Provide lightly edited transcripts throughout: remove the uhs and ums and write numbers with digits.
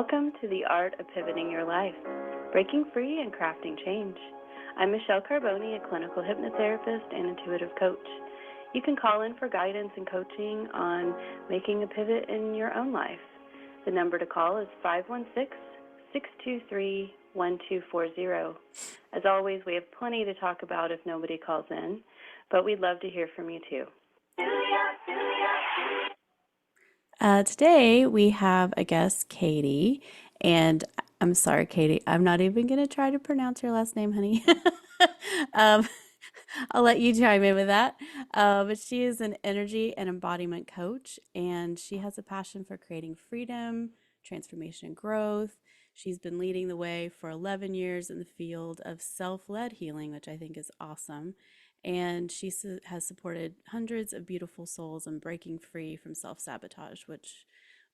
Welcome to the Art of Pivoting Your Life, Breaking Free and Crafting Change. I'm Michelle Carbone, a clinical hypnotherapist and intuitive coach. You can call in for guidance and coaching on making a pivot in your own life. The number to call is 516-623-1240. As always, we have plenty to talk about if nobody calls in, but we'd love to hear from you too. Today we have a guest, Katie, and I'm sorry, Katie, I'm not even going to try to pronounce your last name, honey. um, I'll let you chime in with that. But she is an energy and embodiment coach, and she has a passion for creating freedom, transformation, and growth. She's been leading the way for 11 years in the field of self-led healing, which I think is awesome. And she has supported hundreds of beautiful souls in breaking free from self-sabotage, which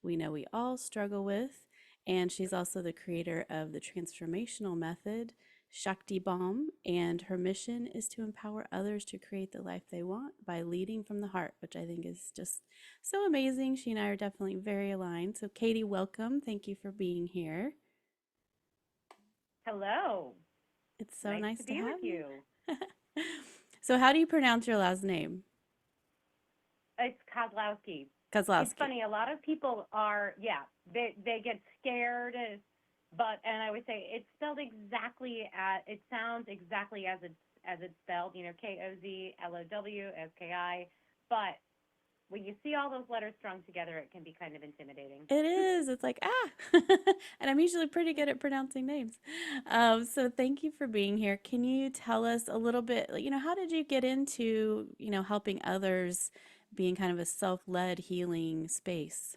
we know we all struggle with. And she's also the creator of the transformational method, ShaktiBomb, and her mission is to empower others to create the life they want by leading from the heart, which I think is just so amazing. She and I are definitely very aligned. So, Katie, welcome. Thank you for being here. Hello. It's so Nice nice to to be with have you. you. So, how do you pronounce your last name? It's Kozlowski. It's Kozlowski. funny. A lot of people are, they get scared, and I would say it's spelled exactly as it sounds exactly as it's spelled. Kozlowski. But when you see all those letters strung together, it can be kind of intimidating. It is. It's like, ah. And I'm usually pretty good at pronouncing names. So thank you for being here. Can you tell us a little bit, how did you get into, helping others being kind of a self-led healing space?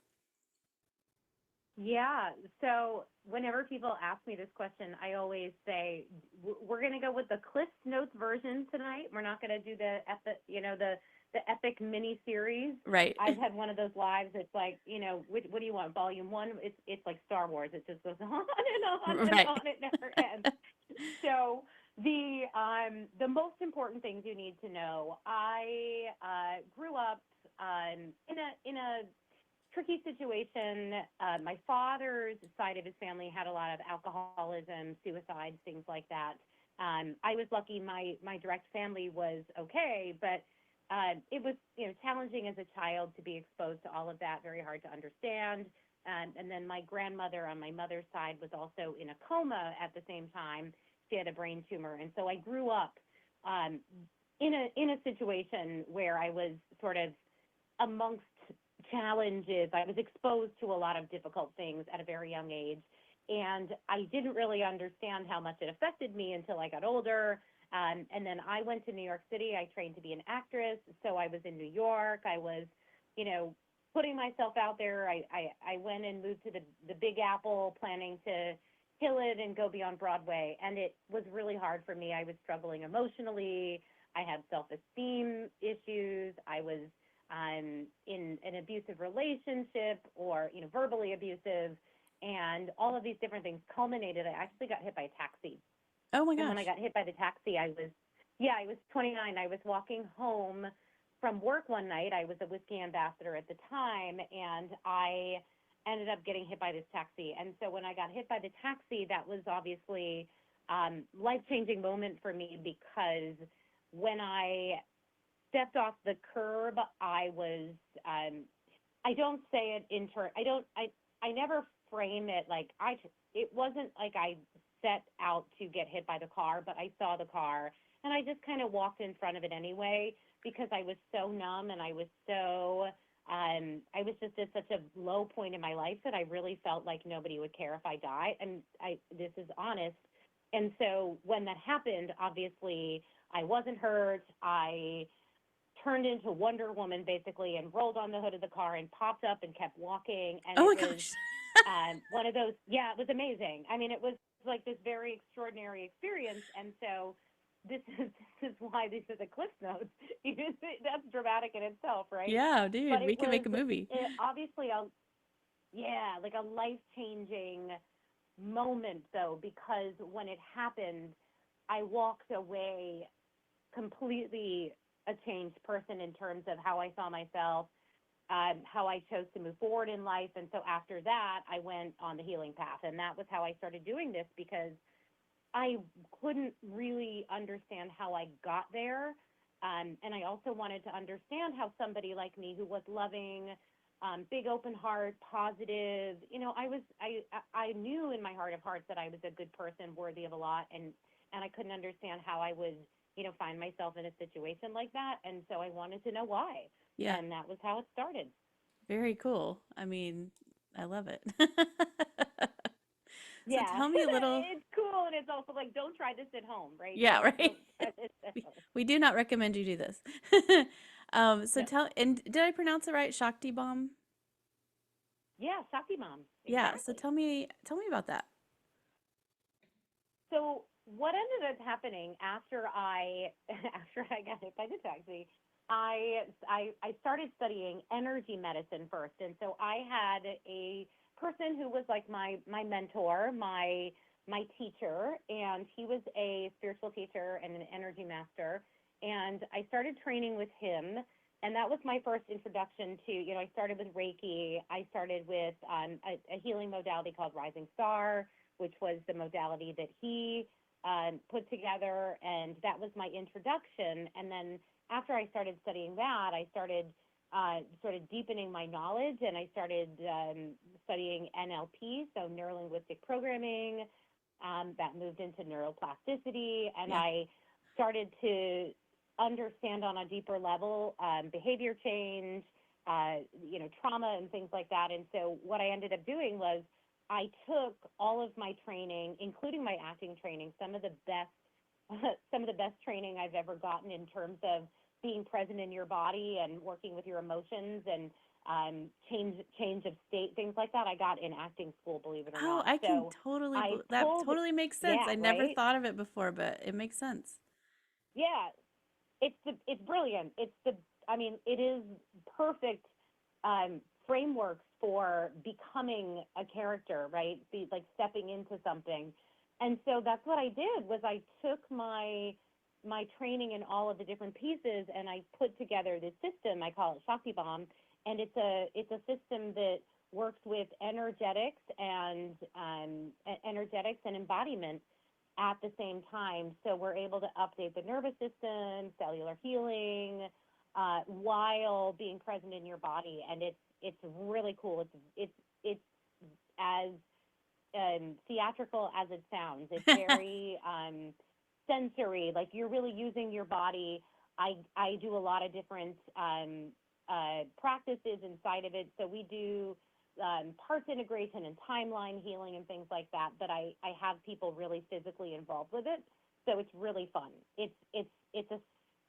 Yeah. So whenever people ask me this question, I always say we're going to go with the Cliff Notes version tonight. We're not going to do the epic mini series. Right. I've had one of those lives. It's like, what do you want? Volume one. It's like Star Wars. It just goes on and on and Right. on. It never ends. So the most important things you need to know. I grew up in a tricky situation. My father's side of his family had a lot of alcoholism, suicides, things like that. I was lucky; my direct family was okay, but it was challenging as a child to be exposed to all of that. Very hard to understand. And then my grandmother on my mother's side was also in a coma at the same time. She had a brain tumor, and so I grew up um, in a situation where I was sort of amongst challenges. I was exposed to a lot of difficult things at a very young age. And I didn't really understand how much it affected me until I got older. And then I went to New York City. I trained to be an actress. So I was in New York. I was, putting myself out there. I went and moved to the Big Apple, planning to kill it and go beyond Broadway. And it was really hard for me. I was struggling emotionally. I had self-esteem issues. I was in an abusive relationship or, verbally abusive. And all of these different things culminated. I actually got hit by a taxi. Oh my And when I gosh. got hit by the taxi, I was 29. I was walking home from work one night. I was a whiskey ambassador at the time, and I ended up getting hit by this taxi. And so when I got hit by the taxi, that was obviously life-changing moment for me because when I stepped off the curb, I was I don't say it in turn. I never frame it like it wasn't like I set out to get hit by the car, but I saw the car and I just kind of walked in front of it anyway because I was so numb and I was just at such a low point in my life that I really felt like nobody would care if I died. And this is honest. And so when that happened, obviously I wasn't hurt. I turned into Wonder Woman basically and rolled on the hood of the car and popped up and kept walking. And Oh it my was gosh. one of those, yeah, it was amazing. I mean, it was like this very extraordinary experience. And so this is why these are the Cliff Notes. That's dramatic in itself, right? Yeah, But dude, we it can was make a movie. obviously like a life changing moment though, because when it happened, I walked away completely a changed person in terms of how I saw myself, how I chose to move forward in life. And so after that, I went on the healing path. And that was how I started doing this, because I couldn't really understand how I got there. And I also wanted to understand how somebody like me, who was loving, big open heart, positive, I knew in my heart of hearts that I was a good person, worthy of a lot, and I couldn't understand how I would, find myself in a situation like that. And so I wanted to know why. Yeah. And that was how it started. Very cool. I mean, I love it. So Yeah, tell me a little. it's cool, and it's also like, don't try this at home, right? Yeah, Don't right. try this at We, home. we do not recommend you do this. So No. and did I pronounce it right? ShaktiBomb? Yeah, ShaktiBomb, Yeah. So exactly. tell me about that. So what ended up happening after I after I got hit by the taxi, I started studying energy medicine first, and so I had a person who was like my mentor, my teacher, and he was a spiritual teacher and an energy master, and I started training with him. And that was my first introduction to, I started with Reiki. I started with a healing modality called Rising Star, which was the modality that he put together, and that was my introduction. And then after I started studying that, I started sort of deepening my knowledge, and I started studying NLP, so neuro-linguistic programming. That moved into neuroplasticity, and Yeah. I started to understand on a deeper level behavior change, trauma and things like that. And so what I ended up doing was I took all of my training, including my acting training, some of the best some of the best training I've ever gotten in terms of being present in your body and working with your emotions and change of state, things like that. I got in acting school, believe it or Oh, not. I can So totally, I that pulled, totally makes sense. yeah, I never right, thought of it before, but it makes sense. yeah. It's brilliant. It is perfect frameworks for becoming a character, right? Like stepping into something. And so that's what I did, was I took my training in all of the different pieces, and I put together this system. I call it ShaktiBomb, and it's a system that works with energetics and embodiment at the same time. So we're able to update the nervous system, cellular healing, while being present in your body, and it's really cool. It's as theatrical as it sounds. It's very sensory, like you're really using your body. I do a lot of different practices inside of it. So we do parts integration and timeline healing and things like that. But I have people really physically involved with it, so it's really fun. It's a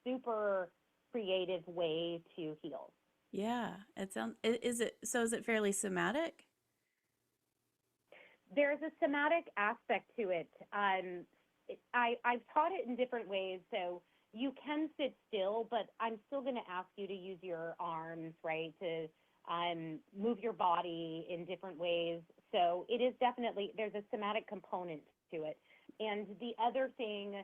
super creative way to heal. Yeah. It sounds, is it fairly somatic? There's a somatic aspect to it. I've taught it in different ways. So you can sit still, but I'm still going to ask you to use your arms, right, to move your body in different ways. So it is definitely, there's a somatic component to it. And the other thing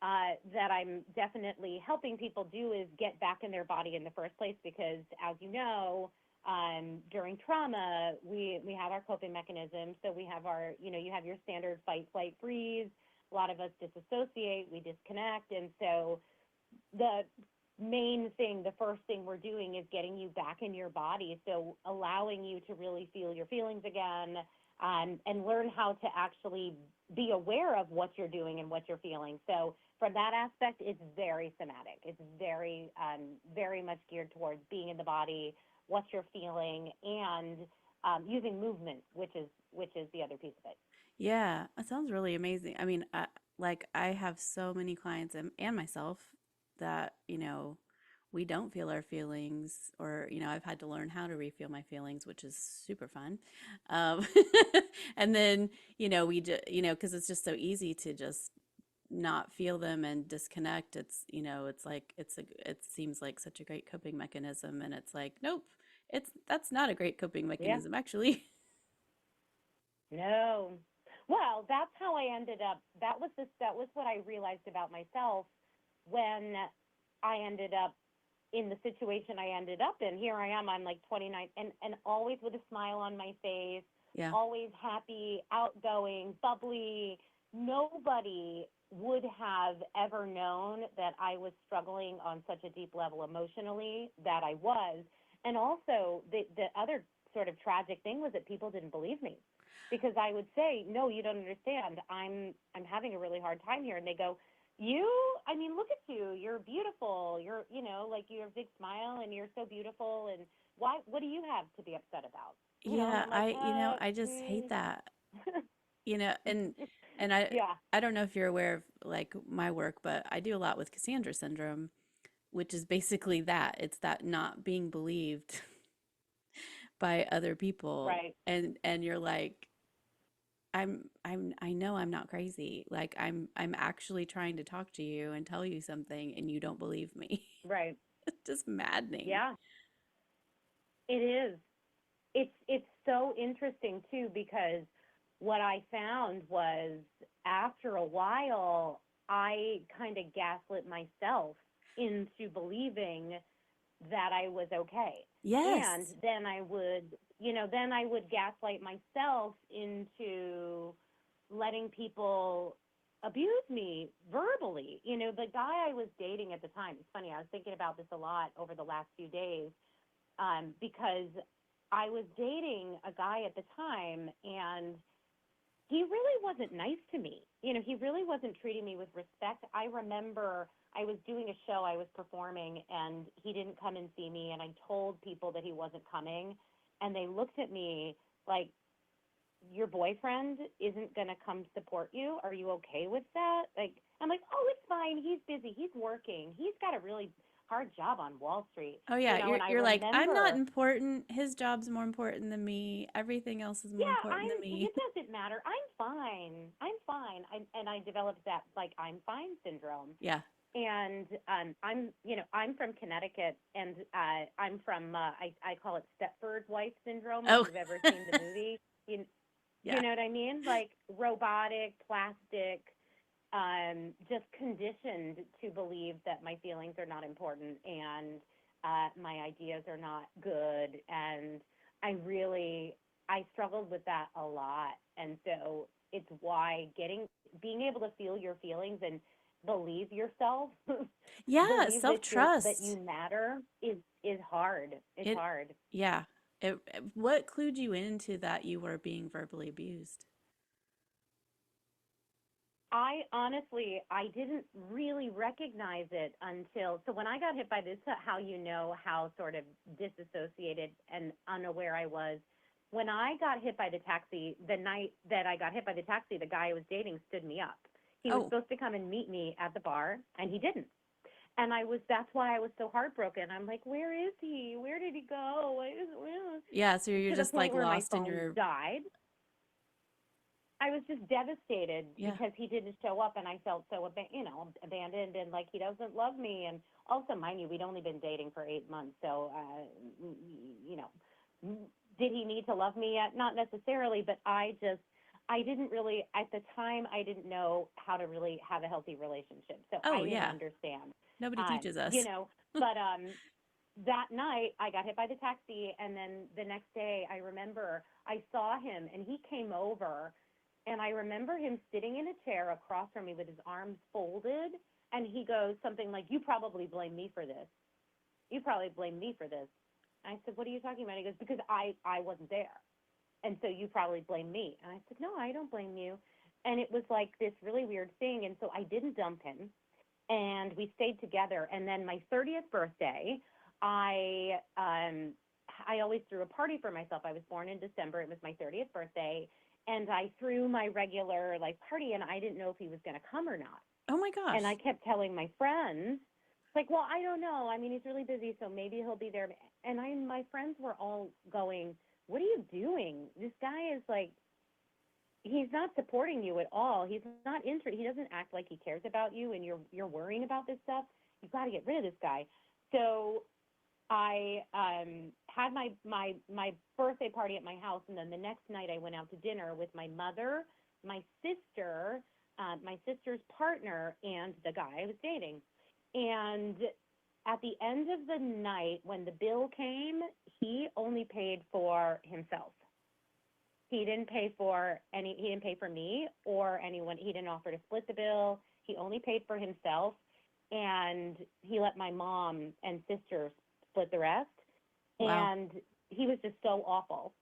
that I'm definitely helping people do is get back in their body in the first place, because as you know, during trauma, we have our coping mechanisms. So we have our, you have your standard fight, flight, freeze. A lot of us disassociate, we disconnect. And so the main thing, the first thing we're doing is getting you back in your body. So allowing you to really feel your feelings again, and learn how to actually be aware of what you're doing and what you're feeling. So from that aspect, it's very somatic. It's very, very much geared towards being in the body, what you're feeling, and using movement, which is the other piece of it. Yeah, that sounds really amazing. I mean, I have so many clients and myself that, we don't feel our feelings, or, I've had to learn how to refeel my feelings, which is super fun. Um, and then, because it's just so easy to just not feel them and disconnect. It's like, it seems like such a great coping mechanism. And it's like, nope, that's not a great coping Yeah. mechanism, actually. No. Well, that's how I ended up. That was what I realized about myself when I ended up in the situation I ended up in. Here I am, I'm like 29, and always with a smile on my face, Yeah. always happy, outgoing, bubbly. Nobody would have ever known that I was struggling on such a deep level emotionally that I was. And also, the other sort of tragic thing was that people didn't believe me, because I would say, no, you don't understand. I'm having a really hard time here. And they go, I mean, look at you. You're beautiful. You're, like you have a big smile and you're so beautiful. And what do you have to be upset about? And Yeah, I'm like, I just hate that. And yeah, I don't know if you're aware of like my work, but I do a lot with Cassandra syndrome, which is basically that. It's that not being believed by other people. right. And you're like, I know I'm not crazy. Like I'm actually trying to talk to you and tell you something and you don't believe me. Right. It's just maddening. Yeah, it is. It's so interesting too, because what I found was, after a while I kind of gaslit myself into believing that I was okay. And Yes. then I would gaslight myself into letting people abuse me verbally. The guy I was dating at the time, it's funny, I was thinking about this a lot over the last few days, because I was dating a guy at the time, and he really wasn't nice to me. He really wasn't treating me with respect. I remember I was doing a show, I was performing, and he didn't come and see me, and I told people that he wasn't coming, and they looked at me like, your boyfriend isn't going to come support you? Are you okay with that? Like, I'm like, oh, it's fine. He's busy. He's working. He's got a really hard job on Wall Street. Oh yeah, And I you're like, I'm not remember, important. His job's more important than me. Everything else is more yeah, important than me. it doesn't matter. I'm fine. I'm fine. And I developed that, like, I'm fine syndrome. Yeah. And I'm from Connecticut, and I'm from, I call it Stepford wife syndrome, if Oh. you've ever seen the movie. You Yeah. know what I mean? Like, robotic, plastic, just conditioned to believe that my feelings are not important, and my ideas are not good. And I struggled with that a lot. And so it's why being able to feel your feelings and believe yourself, Yeah, believe that you self-trust. matter, is hard. It's It hard. yeah. What clued you into that you were being verbally abused? I didn't really recognize it until, so when I got hit by this, how how sort of disassociated and unaware I was. When I got hit by the taxi, the night that I got hit by the taxi, the guy I was dating stood me up. He was Oh, supposed to come and meet me at the bar, and he didn't. And that's why I was so heartbroken. I'm like, where is he? Where did he go? yeah, so you're To the just point like where my lost in phone your died. I was just devastated yeah. because he didn't show up, and I felt so abandoned, and like he doesn't love me. And also, mind you, we'd only been dating for 8 months, so you know, did he need to love me yet? Not necessarily, but I didn't really, at the time, I didn't know how to really have a healthy relationship, so I Oh, didn't yeah. understand. Nobody Um, teaches you us. know, but that night I got hit by the taxi, and then the next day I remember I saw him, and he came over, and I remember him sitting in a chair across from me with his arms folded, and he goes something like, "You probably blame me for this. You probably blame me for this." I said, "What are you talking about?" He goes, "Because I wasn't there, and so you probably blame me." And I said, "No, I don't blame you." And it was like this really weird thing, and so I didn't dump him, and we stayed together. And then my 30th birthday, I I always threw a party for myself. I was born in December. It was my 30th birthday, and I threw my regular like party, and I didn't know if he was going to come or not. Oh my And I gosh. kept telling my friends, like, "Well, I don't know. I mean, he's really busy, so maybe he'll be there." And my friends were all going, "What are you doing? This guy is like, he's not supporting you at all. He's not interested. He doesn't act like he cares about you, and you're worrying about this stuff. You've got to get rid of this guy." So I had my birthday party at my house, and then the next night I went out to dinner with my mother, my sister's partner, and the guy I was dating. And at the end of the night, when the bill came, he only paid for himself. He didn't pay for me or anyone. He didn't offer to split the bill. He only paid for himself, and he let my mom and sister split the rest. Wow. And he was just so awful.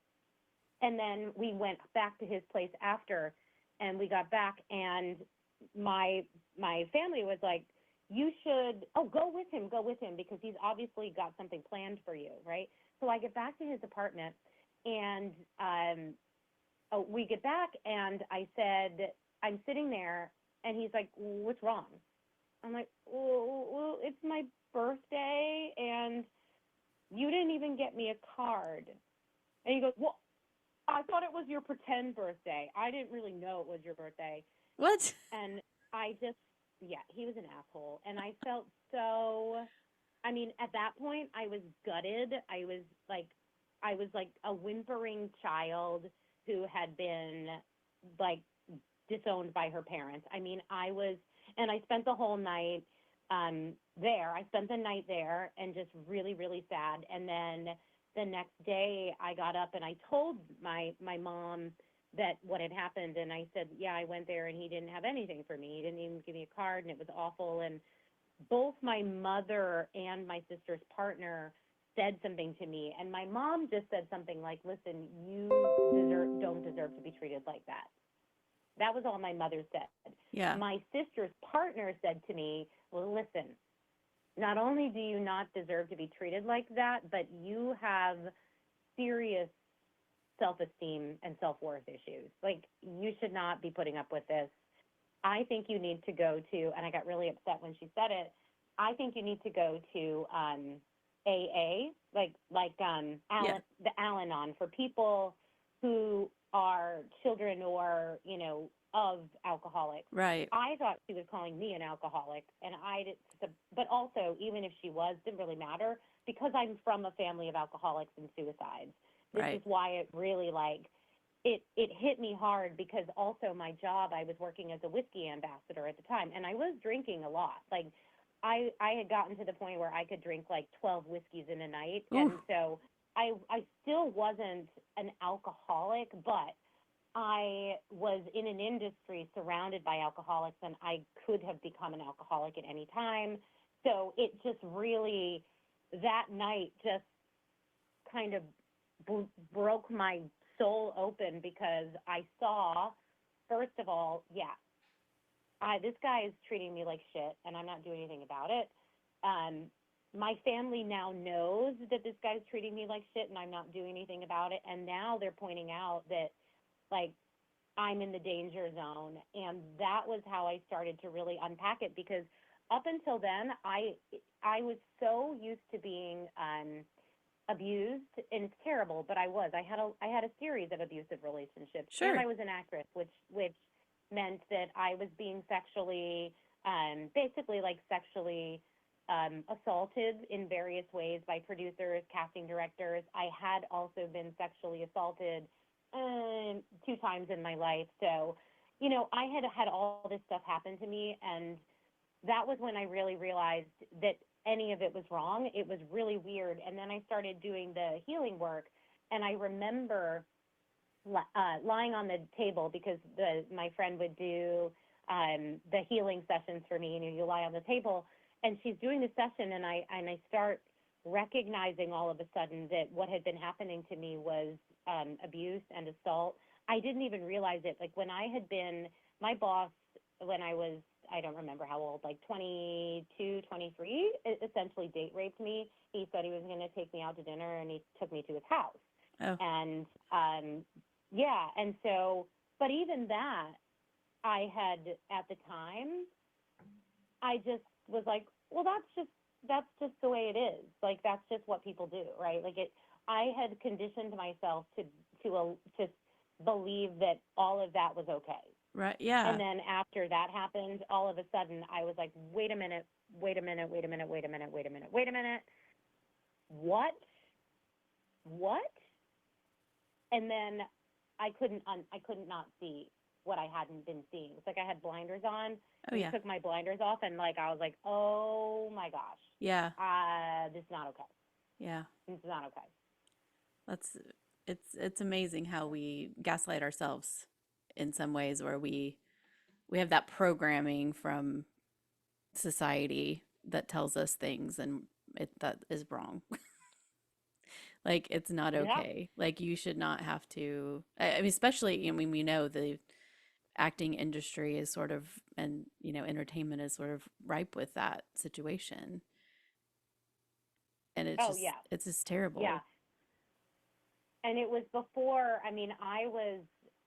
And then we went back to his place after, and we got back, and my family was like, you should, go with him, because he's obviously got something planned for you, right? So I get back to his apartment, and we get back, and I said, I'm sitting there, and he's like, what's wrong? I'm like, well, it's my birthday, and you didn't even get me a card. And he goes, well, I thought it was your pretend birthday. I didn't really know it was your birthday. What? And I just, he was an asshole. And I felt so, at that point, I was gutted. I was like a whimpering child who had been, like, disowned by her parents. And I spent the whole night there. I spent the night there and just really, really sad. And then the next day I got up and I told my mom that what had happened. And I said, I went there and he didn't have anything for me. He didn't even give me a card, and it was awful. And both my mother and my sister's partner said something to me. And my mom just said something like, listen, you don't deserve to be treated like that. That was all my mother said. Yeah. My sister's partner said to me, well, listen, not only do you not deserve to be treated like that, but you have serious self-esteem and self-worth issues. Like, you should not be putting up with this. I think you need to go to, and I got really upset when she said it, I think you need to go to AA, the Al-Anon, for people who are children or, of alcoholics. Right. I thought she was calling me an alcoholic, and but also, even if she was, didn't really matter, because I'm from a family of alcoholics and suicides. This is why it really, it hit me hard, because also my job, I was working as a whiskey ambassador at the time, and I was drinking a lot. Like, I had gotten to the point where I could drink 12 whiskeys in a night. Ooh. And so I still wasn't an alcoholic, but I was in an industry surrounded by alcoholics, and I could have become an alcoholic at any time. So it just really, that night just kind of broke my soul open, because I saw, first of all, this guy is treating me like shit, and I'm not doing anything about it. My family now knows that this guy's treating me like shit, and I'm not doing anything about it. And now they're pointing out that, I'm in the danger zone. And that was how I started to really unpack it, because up until then, I was so used to being abused, and it's terrible, but I had a series of abusive relationships. Sure. And I was an actress, which meant that I was being sexually, sexually assaulted in various ways by producers, casting directors. I had also been sexually assaulted 2 times in my life. So, I had all this stuff happen to me, and that was when I really realized that any of it was wrong. It was really weird. And then I started doing the healing work, and I remember lying on the table, because my friend would do the healing sessions for me. You lie on the table, and she's doing the session, and I start recognizing all of a sudden that what had been happening to me was abuse and assault. I didn't even realize it. Like, when I had been, my boss, when I was, I don't remember how old, 22, 23, essentially date raped me. He said he was going to take me out to dinner, and he took me to his house. Oh. And, and so, but even that, I had, at the time, I just was like, well, that's just the way it is. That's just what people do, right? I had conditioned myself to believe that all of that was okay. Right. Yeah. And then after that happened, all of a sudden I was like, wait a minute. What? And then I couldn't not see what I hadn't been seeing. It's like I had blinders on Oh, and yeah. took my blinders off, and like I was like, oh my gosh, Yeah. this is not okay. Yeah. This is not okay. That's it's amazing how we gaslight ourselves in some ways where we have that programming from society that tells us things and that is wrong. Like it's not Yeah. okay. Like you should not have to. I mean, especially, I mean, we know the acting industry is sort of, and entertainment is sort of ripe with that situation, and Oh yeah. it's just Yeah. terrible. And it was before, I mean, I was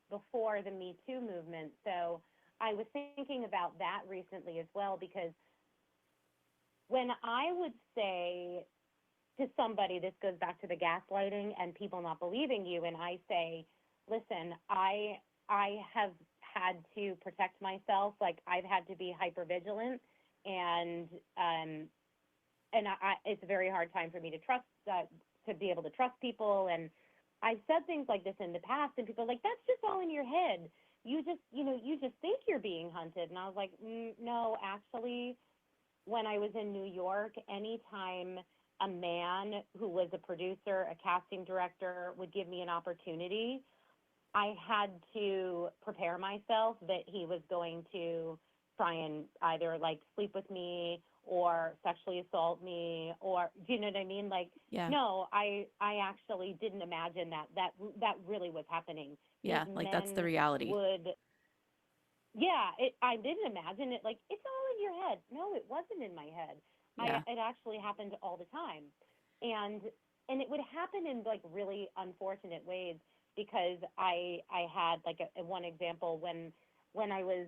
before the Me Too movement. So I was thinking about that recently as well, because when I would say to somebody, this goes back to the gaslighting and people not believing you, and I say, listen, I have had to protect myself. Like I've had to be hyper vigilant, and it's a very hard time for me to trust, to be able to trust people. And I've said things like this in the past, and people are like, that's just all in your head. You just, you just think you're being hunted. And I was like, no, actually, when I was in New York, anytime a man who was a producer, a casting director would give me an opportunity, I had to prepare myself that he was going to try and either like sleep with me or sexually assault me, or do you know what I mean? Like, Yeah. no, I actually didn't imagine that really was happening. Yeah, These like that's the men reality. would, yeah, I didn't imagine it. Like, it's all in your head. No, it wasn't in my head. Yeah. It actually happened all the time, and it would happen in like really unfortunate ways, because I had like a one example when I was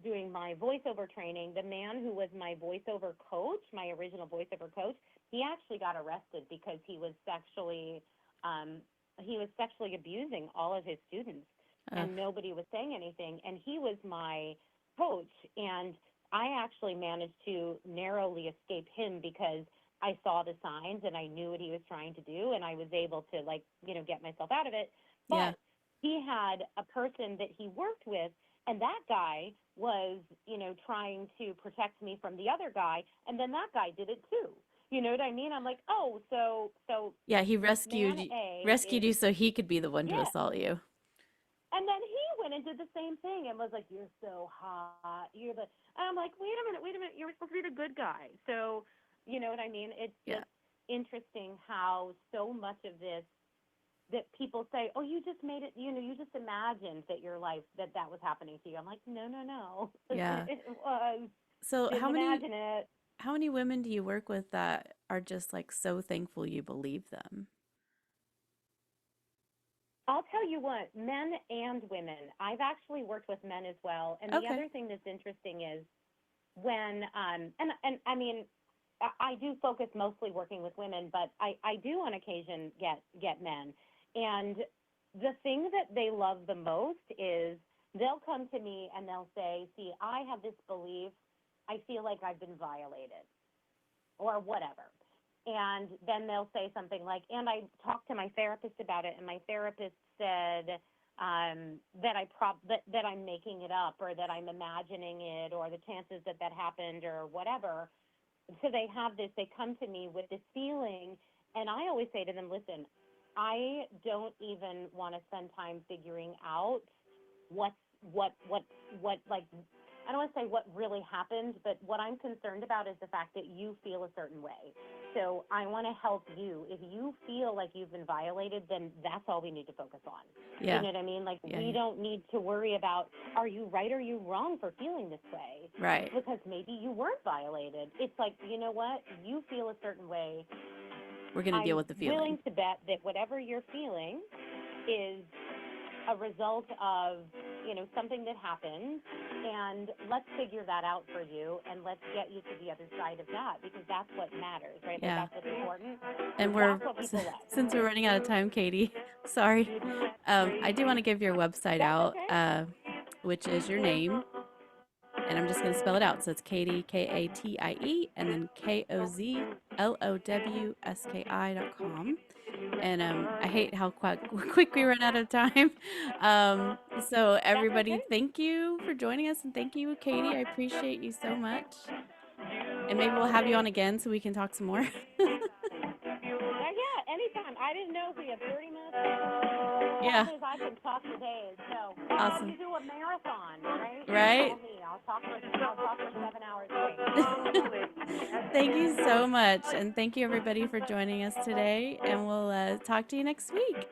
doing my voiceover training. The man who was my voiceover coach, my original voiceover coach, he actually got arrested because he was sexually abusing all of his students, Ugh. and nobody was saying anything. And he was my coach, and I actually managed to narrowly escape him because I saw the signs and I knew what he was trying to do, and I was able to get myself out of it. Yeah. But he had a person that he worked with, and that guy was, trying to protect me from the other guy, and then that guy did it too. You know what I mean? I'm like, oh, so Yeah, he man A rescued is, you so he could be the one to yeah. assault you. And then he went and did the same thing and was like, you're so hot. And I'm like, wait a minute. You were supposed to be the good guy. So, you know what I mean? It's Yeah. just interesting how so much of this, that people say, oh, you just made it, you just imagined that your life, that was happening to you. I'm like, no. Yeah. It was. So Didn't imagine it. how many women do you work with that are just like so thankful you believe them? I'll tell you what, men and women. I've actually worked with men as well. And the Okay. other thing that's interesting is when, and I mean, I do focus mostly working with women, but I do on occasion get men. And the thing that they love the most is they'll come to me and they'll say, see, I have this belief, I feel like I've been violated or whatever. And then they'll say something like, and I talked to my therapist about it, and my therapist said that I'm making it up, or that I'm imagining it, or the chances that happened, or whatever. So they come to me with this feeling, and I always say to them, listen, I don't even want to spend time figuring out what like, I don't want to say what really happened, but what I'm concerned about is the fact that you feel a certain way. So I want to help you. If you feel like you've been violated, then that's all we need to focus on. Yeah. You know what I mean? Like, Yeah. we don't need to worry about, are you right or are you wrong for feeling this way? Right. Because maybe you weren't violated. It's like, you know what? You feel a certain way. We're going to deal with the feeling. I'm willing to bet that whatever you're feeling is a result of, something that happened, and let's figure that out for you, and let's get you to the other side of that, because that's what matters, right? Yeah. Like, that's what's important. And That's what people love. since we're running out of time, Katie, sorry. I do want to give your website out, Okay. which is your name. And I'm just going to spell it out. So it's Katie, Katie, and then KOZLOWSKI.com. And I hate how quick we run out of time. So everybody, okay. thank you for joining us, and thank you, Katie. I appreciate you so much. And maybe we'll have you on again so we can talk some more. Yeah, anytime. I didn't know if we have 30 minutes. Yeah. As I can talk for days. So Awesome. we do a marathon, right? Right? Call me. I'll talk for 7 hours straight. Thank you so much. And thank you, everybody, for joining us today. And we'll talk to you next week.